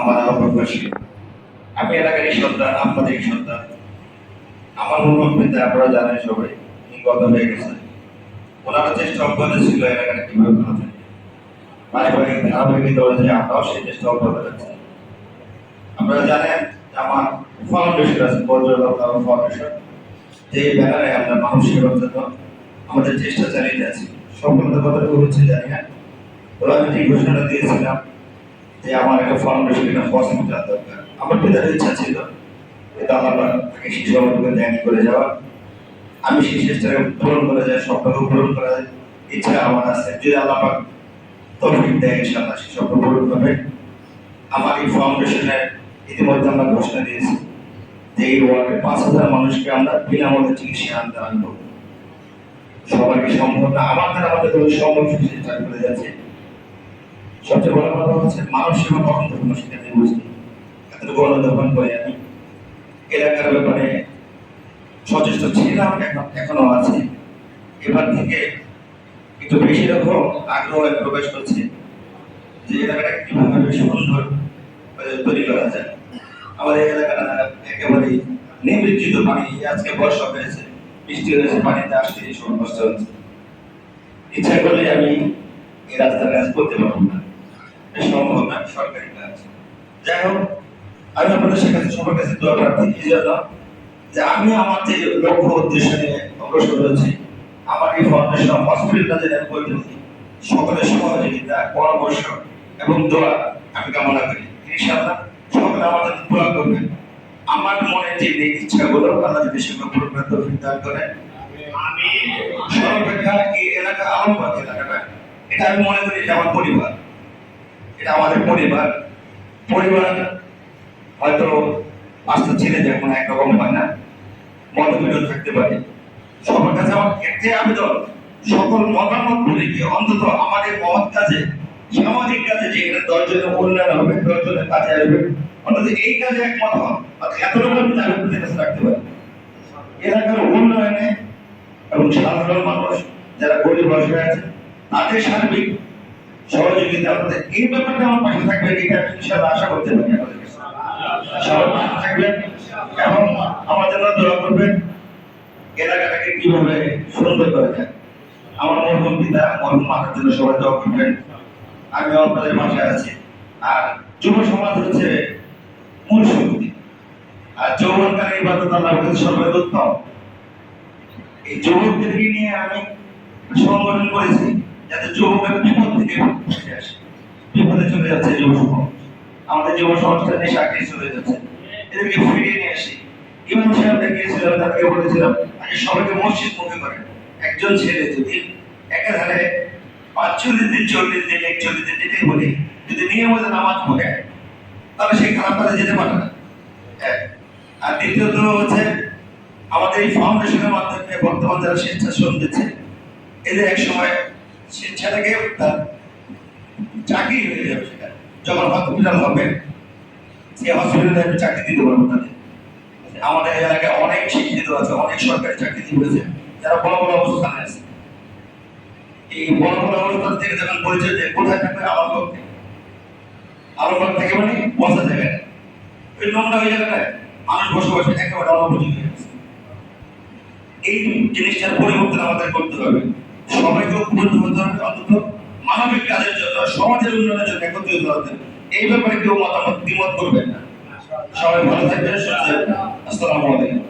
আমার প্রবাসী আমি এলাকারই সন্তান, আপনাদের সন্তান। আমার মুরব্বীতে আপনারা জানেন সবাই গত হয়ে গেছে। ওনারা চেষ্টা অব্যাহত ছিল এলাকাটা কিভাবে ভালো থাকে, পারিবারিক ধারাবাহিকতা অনুযায়ী আমরাও সেই চেষ্টা অব্যাহত রাখছি। আপনারা জানেন আমার ফাউন্ডেশন আছে, বজ্রলতা ফাউন্ডেশন, যে ব্যানারে আমরা মানুষ সেবার জন্য আমাদের চেষ্টা চালিয়ে যাচ্ছি। সফলতা কতটুকু হচ্ছে জানি না, তবে আমি যে ঘোষণাটা দিয়েছিলাম যে আমার একটা ফাউন্ডেশন, একটা হসপিটাল দরকার। আমার পিতার ইচ্ছা ছিল এটা আমার তাকে শিশু আমাকে ধ্যান করে যাওয়া। আমি সেই চেষ্টাকে পূরণ করে যাই, স্বপ্নকে পূরণ করা যায় ইচ্ছা আমার আছে। যদি আল্লাহ পাক তৌফিক দেয় ইনশাআল্লাহ সেই স্বপ্ন পূরণ হবে। আমার এই ফাউন্ডেশনের ইতিমধ্যে আমরা ঘোষণা দিয়েছি যে এই ওয়ার্ডে 5,000 মানুষকে আমরা বিনামূল্যে চিকিৎসা আনতে আনবো। সবাইকে সম্ভব না, আমার দ্বারা আমাদের সম্ভব চেষ্টা করে যাচ্ছে। সবচেয়ে বড় কথা হচ্ছে মানুষ সেবা কখন তখন সেটা আমি বুঝি, এতটুকু অনুধাবন করে আমি এলাকার ব্যাপারে সচেষ্ট ছিলাম, এখনো আছে। এবার থেকে একটু বেশি রকম আগ্রহ প্রকাশ করছে যে এলাকাটা কিভাবে সুন্দর তৈরি করা যায়। আমাদের এলাকাটা একেবারে নিমজ্জিত পানি, আজকে বর্ষা হয়েছে, বৃষ্টি হয়েছে, পানিতে আসতে সমস্যা হচ্ছে। ইচ্ছা করলে আমি এই রাস্তার কাজ করতে পারবো না, সম্ভব না, সরকারি কাজ। যাই হোক, আমি আপনাদের কাছে সবার কাছে দোয়া প্রার্থী এই জন্য যে আমি আমার যে লক্ষ্য উদ্দেশ্য নিয়ে অগ্রসর হয়েছি, আমার এই ফাউন্ডেশন হসপিটাল যে পরিচিতি, সকলের সহযোগিতা, পরামর্শ এবং দোয়া আমি কামনা করি। ইনশাআল্লাহ সকলে আমাদের দোয়া করবেন। আমার মনে যে ইচ্ছাগুলো আল্লাহ যদি সেগুলো পূরণ করতে তৌফিক দান করেন। আমি সর্বাপেক্ষা এই এলাকা আলমবাগ এলাকাটা, এটা আমি মনে করি এটা আমার পরিবার, এটা আমাদের পরিবার। পরিবার হয়তো আস্তে ছেলে যখন একরকম হয় না, মতবিরোধ থাকতে পারে। সবার কাছে আমার একটাই আবেদন, সকল মতামত বলে গিয়ে অন্তত আমাদের মহৎ কাজে, সামাজিক কাজে যেখানে 10 জনের উন্নয়ন হবে, 10 জনের কাজে আসবে, অন্তত এই কাজে একমত হন। এতটুকু আমি আপনাদের কাছে রাখতে পারি। এলাকার উন্নয়নে এবং সাধারণ মানুষ যারা গরিব অসহায় আছে তাদের সার্বিক সহযোগিতা আপনাদের এই ব্যাপারটা আমার পাশে থাকবে, এটা ইনশাআল্লাহ আশা করতে পারি। আমাদের কাছে সবাই পাশে থাকবেন এবং আমার জন্য দোয়া করবেন এলাকাটাকে কিভাবে সুন্দর করে যায়। আমার মরহুম পিতা মরহুম মাতার জন্য সবাই দোয়া করবেন। আমিও আপনাদের বাসায় আছি। আর যুব সমাজ হচ্ছে মূল শক্তি, আর যৌবনকালে ইবাদত আল্লাহর কাছে সর্বোত্তম। এই যুবকদেরকে নিয়ে আমি সংগঠন করেছি যাতে যুবকের বিপদ থেকে ফিরে আসে। বিপদে চলে যাচ্ছে যুব সমাজ, আমাদের যুব সমাজটা নেশা খেয়ে চলে যাচ্ছে, এদেরকে ফিরিয়ে নিয়ে আসি। ইমাম সাহেব দেখিয়েছিলাম, তাদেরকে বলেছিলাম আগে সবাইকে মসজিদ মুখে করেন। একজন ছেলে যদি একাধারে 45 দিন 40 দিন 41 দিন যেটাই বলি যদি নিয়মিত নামাজ পড়ে তাহলে সেই খারাপ কাজে যেতে পারে না। আর দ্বিতীয়ত হচ্ছে আমাদের এই ফাউন্ডেশনের মাধ্যমে বর্তমান যারা স্বেচ্ছাশ্রম দিচ্ছে এদের এক সময় স্বেচ্ছাটাকে তার চাকরি হয়ে যাবে। সেটা যখন হসপিটাল হবে সেই হসপিটালে আমি চাকরি দিতে পারবো তাদের। আমাদের এলাকায় অনেক শিক্ষিত আছে, অনেক সরকারি চাকরি দিয়েছে যারা বড় বড় অবস্থানে আছে। এই বড় বড় অবস্থান থেকে যখন পরিচয় দেয় কোথায় থাকবে, আলমবাগ থেকে মানে বসা জায়গায় ওই নোংরা ওই জায়গাটায় মানুষ বসবাস একেবারে অনুপযোগী হয়ে গেছে। এই জিনিসটার পরিবর্তন আমাদের করতে হবে, সবাইকে ঐক্যবদ্ধ হতে হবে, অন্তত মানবিক কাজের জন্য, সমাজের উন্নয়নের জন্য একত্রিত হতে হবে। এই ব্যাপারে কেউ মতামত দ্বিমত করবেন না। সবাই ভালো থাকবেন, সুস্থ থাকবেন। আসসালামু আলাইকুম।